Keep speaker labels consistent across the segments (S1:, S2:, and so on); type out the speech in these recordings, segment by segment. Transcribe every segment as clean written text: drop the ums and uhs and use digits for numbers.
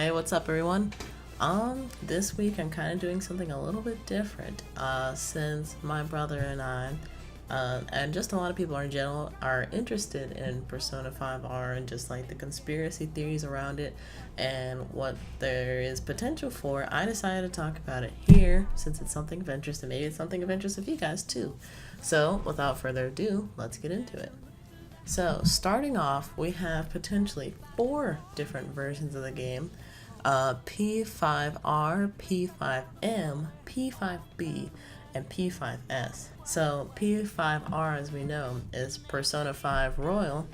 S1: Hey, what's up everyone? This week I'm kind of doing something a little bit different, since my brother and I, and just a lot of people in general are interested in Persona 5R and just like the conspiracy theories around it and what there is potential for. I decided to talk about it here since it's something of interest, and maybe it's something of interest of you guys too. So without further ado, let's get into it. So starting off, we have potentially 4 different versions of the game. P5R, P5M, P5B, and P5S. So P5R, as we know, is Persona 5 Royal.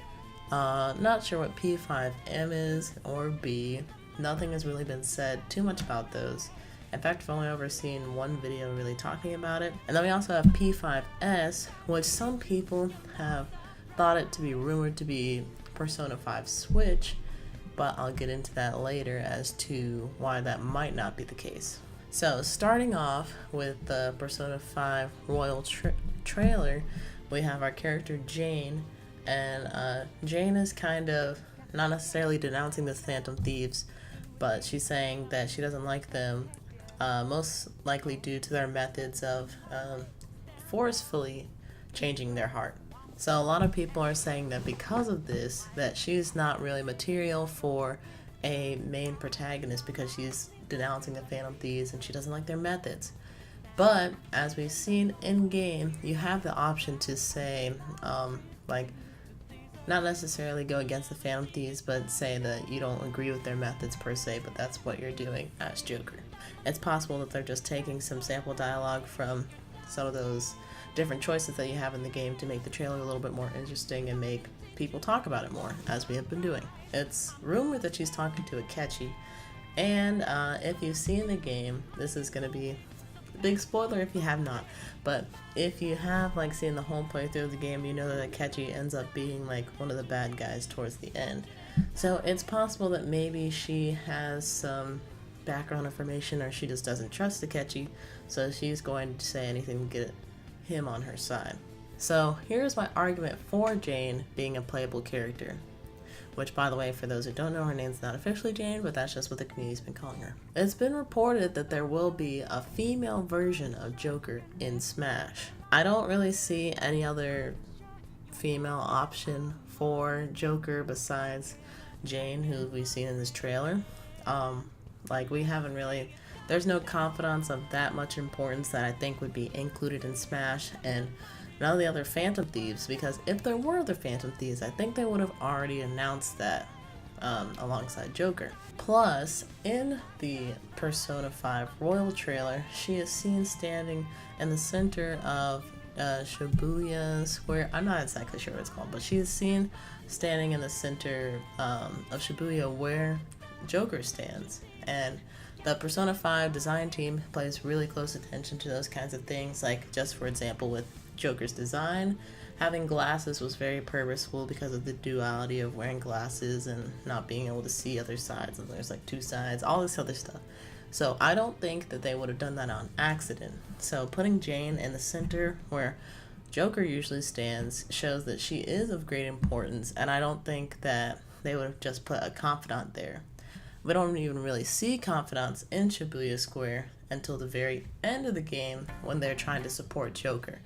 S1: Not sure what P5M is or B. Nothing has really been said too much about those. In fact, I've only ever seen one video really talking about it. And then we also have P5S, which some people have thought it to be rumored to be Persona 5 Switch, but I'll get into that later as to why that might not be the case. So starting off with the Persona 5 Royal trailer, we have our character Jane, and Jane is kind of not necessarily denouncing the Phantom Thieves, but she's saying that she doesn't like them, most likely due to their methods of forcefully changing their heart. So a lot of people are saying that because of this, that she's not really material for a main protagonist because she's denouncing the Phantom Thieves and she doesn't like their methods. But as we've seen in game, you have the option to say, like, not necessarily go against the Phantom Thieves, but say that you don't agree with their methods per se, but that's what you're doing as Joker. It's possible that they're just taking some sample dialogue from some of those different choices that you have in the game to make the trailer a little bit more interesting and make people talk about it more, as we have been doing. It's rumored that she's talking to Akechi, and if you've seen the game, this is going to be a big spoiler if you have not, but if you have like seen the whole playthrough of the game, you know that Akechi ends up being like one of the bad guys towards the end. So it's possible that maybe she has some background information, or she just doesn't trust Akechi, so she's going to say anything to get him on her side. So here's my argument for Jane being a playable character, which, by the way, for those who don't know, her name's not officially Jane, but that's just what the community's been calling her. It's been reported that there will be a female version of Joker in Smash. I don't really see any other female option for Joker besides Jane, who we've seen in this trailer. We haven't really, there's no confidants of that much importance that I think would be included in Smash, and none of the other Phantom Thieves, because if there were other Phantom Thieves, I think they would have already announced that alongside Joker. Plus, in the Persona 5 Royal trailer, she is seen standing in the center of Shibuya Square. I'm not exactly sure what it's called, but she is seen standing in the center of Shibuya where Joker stands. And the Persona 5 design team plays really close attention to those kinds of things, like just for example with Joker's design, having glasses was very purposeful because of the duality of wearing glasses and not being able to see other sides, and there's like 2 sides, all this other stuff. So I don't think that they would have done that on accident. So putting Jane in the center where Joker usually stands shows that she is of great importance, and I don't think that they would have just put a confidant there. We don't even really see confidants in Shibuya Square until the very end of the game when they're trying to support Joker.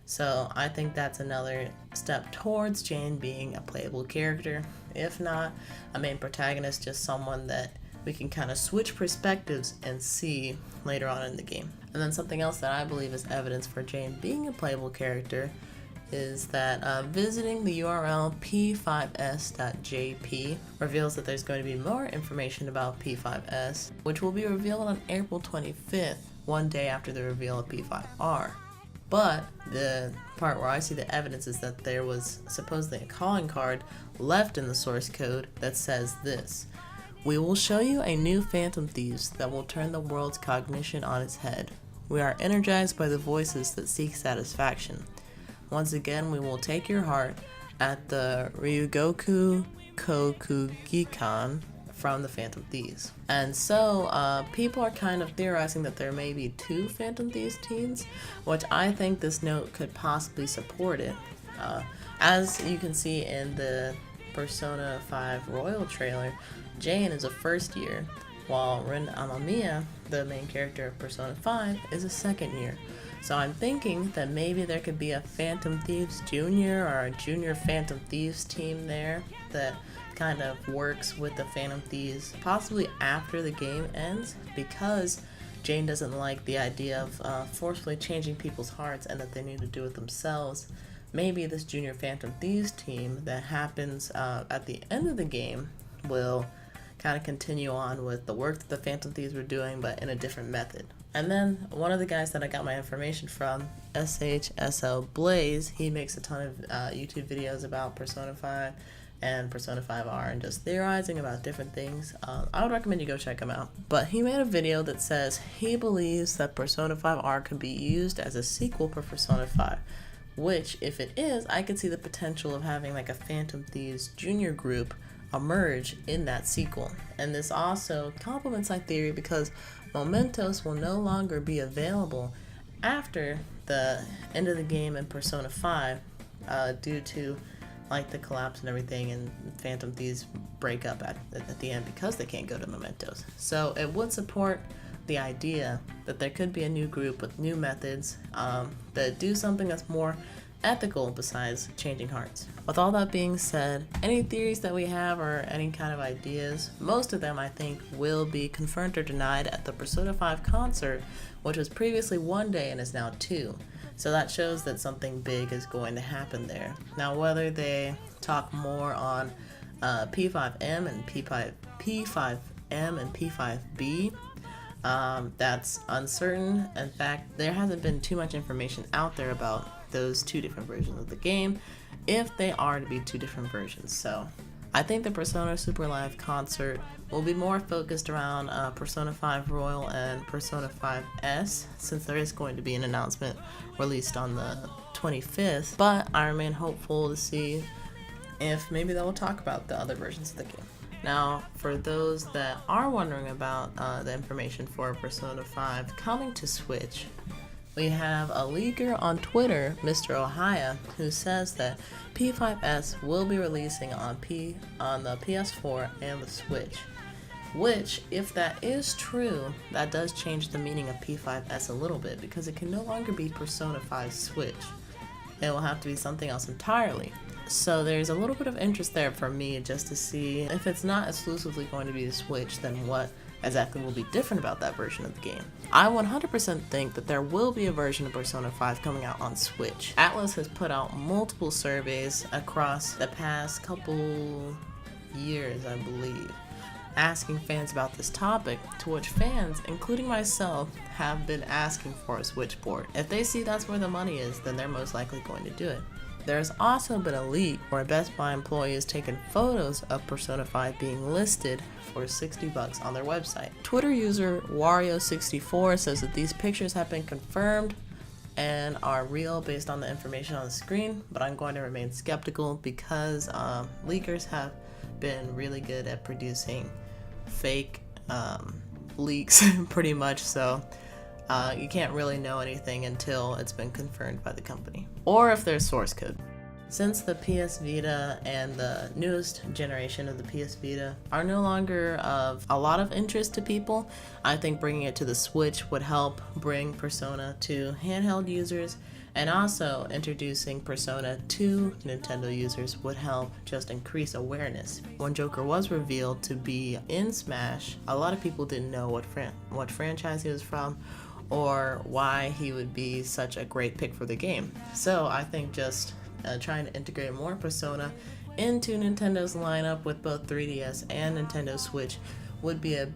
S1: So I think that's another step towards Jane being a playable character. If not a main protagonist, just someone that we can kind of switch perspectives and see later on in the game. And then something else that I believe is evidence for Jane being a playable character is that visiting the URL p5s.jp reveals that there's going to be more information about P5S, which will be revealed on April 25th, one day after the reveal of P5R. But the part where I see the evidence is that there was supposedly a calling card left in the source code that says this: "We will show you a new Phantom Thieves that will turn the world's cognition on its head. We are energized by the voices that seek satisfaction. Once again, we will take your heart at the Ryugoku Kokugikan from the Phantom Thieves." And so people are kind of theorizing that there may be 2 Phantom Thieves teams, which I think this note could possibly support it. As you can see in the Persona 5 Royal trailer, Jane is a first year, while Rin Amamiya, the main character of Persona 5, is a second year. So I'm thinking that maybe there could be a Phantom Thieves Junior or a Junior Phantom Thieves team there that kind of works with the Phantom Thieves possibly after the game ends, because Jane doesn't like the idea of forcefully changing people's hearts and that they need to do it themselves. Maybe this Junior Phantom Thieves team that happens at the end of the game will kind of continue on with the work that the Phantom Thieves were doing, but in a different method. And then one of the guys that I got my information from, SHSL Blaze, he makes a ton of YouTube videos about Persona 5 and Persona 5R and just theorizing about different things. I would recommend you go check him out. But he made a video that says he believes that Persona 5R could be used as a sequel for Persona 5, which, if it is, I could see the potential of having like a Phantom Thieves Junior group emerge in that sequel. And this also complements my theory because mementos will no longer be available after the end of the game in Persona 5 due to like the collapse and everything, and Phantom Thieves break up at the end because they can't go to mementos. So it would support the idea that there could be a new group with new methods that do something that's more ethical besides changing hearts. With all that being said, any theories that we have or any kind of ideas, most of them I think will be confirmed or denied at the Persona 5 concert, which was previously 1 day and is now 2. So that shows that something big is going to happen there. Now whether they talk more on P5M and P5M and P5B, that's uncertain. In fact, there hasn't been too much information out there about those two different versions of the game, if they are to be two different versions. So I think the Persona Super Live concert will be more focused around Persona 5 Royal and Persona 5S, since there is going to be an announcement released on the 25th, but I remain hopeful to see if maybe they will talk about the other versions of the game. Now, for those that are wondering about the information for Persona 5 coming to Switch, we have a leaker on Twitter, Mr. Ohaya, who says that P5S will be releasing on the PS4 and the Switch. Which, if that is true, that does change the meaning of P5S a little bit, because it can no longer be Persona 5 Switch. It will have to be something else entirely. So there's a little bit of interest there for me just to see if it's not exclusively going to be the Switch, then what exactly will be different about that version of the game. I 100% think that there will be a version of Persona 5 coming out on Switch. Atlus has put out multiple surveys across the past couple years, I believe, asking fans about this topic, to which fans, including myself, have been asking for a Switch port. If they see that's where the money is, then they're most likely going to do it. There's also been a leak where Best Buy employees taken photos of Persona 5 being listed for $60 on their website. Twitter user Wario64 says that these pictures have been confirmed and are real based on the information on the screen, but I'm going to remain skeptical because leakers have been really good at producing fake leaks pretty much, so you can't really know anything until it's been confirmed by the company, or if there's source code. Since the PS Vita and the newest generation of the PS Vita are no longer of a lot of interest to people, I think bringing it to the Switch would help bring Persona to handheld users, and also introducing Persona to Nintendo users would help just increase awareness. When Joker was revealed to be in Smash, a lot of people didn't know what franchise he was from, or why he would be such a great pick for the game. So I think just trying to integrate more Persona into Nintendo's lineup with both 3DS and Nintendo Switch would be a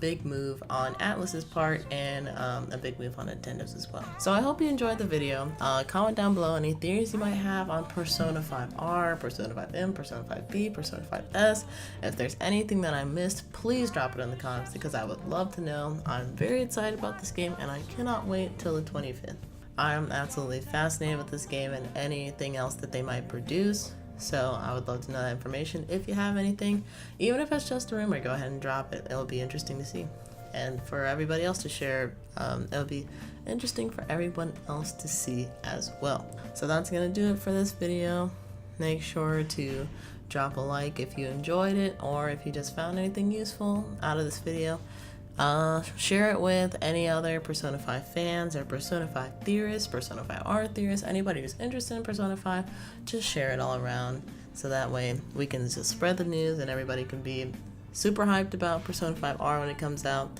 S1: big move on Atlus's part, and a big move on Nintendo's as well. So I hope you enjoyed the video. Comment down below any theories you might have on Persona 5R, Persona 5M, Persona 5B, Persona 5S. If there's anything that I missed, please drop it in the comments because I would love to know. I'm very excited about this game and I cannot wait till the 25th. I'm absolutely fascinated with this game and anything else that they might produce. So I would love to know that information. If you have anything, even if it's just a rumor, go ahead and drop it. It'll be interesting to see. And for everybody else to share, it'll be interesting for everyone else to see as well. So that's going to do it for this video. Make sure to drop a like if you enjoyed it, or if you just found anything useful out of this video. Share it with any other Persona 5 fans or Persona 5 theorists, Persona 5R theorists, anybody who's interested in Persona 5. Just share it all around, so that way we can just spread the news and everybody can be super hyped about Persona 5R when it comes out,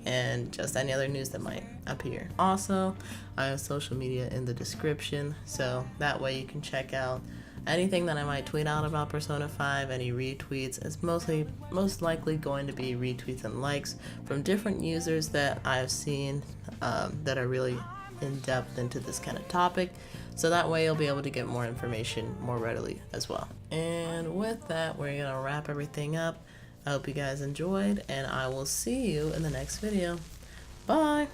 S1: and just any other news that might appear. Also, I have social media in the description, so that way you can check out anything that I might tweet out about Persona 5, any retweets. It's most likely going to be retweets and likes from different users that I've seen that are really in depth into this kind of topic. So that way you'll be able to get more information more readily as well. And with that, we're gonna wrap everything up. I hope you guys enjoyed, and I will see you in the next video. Bye!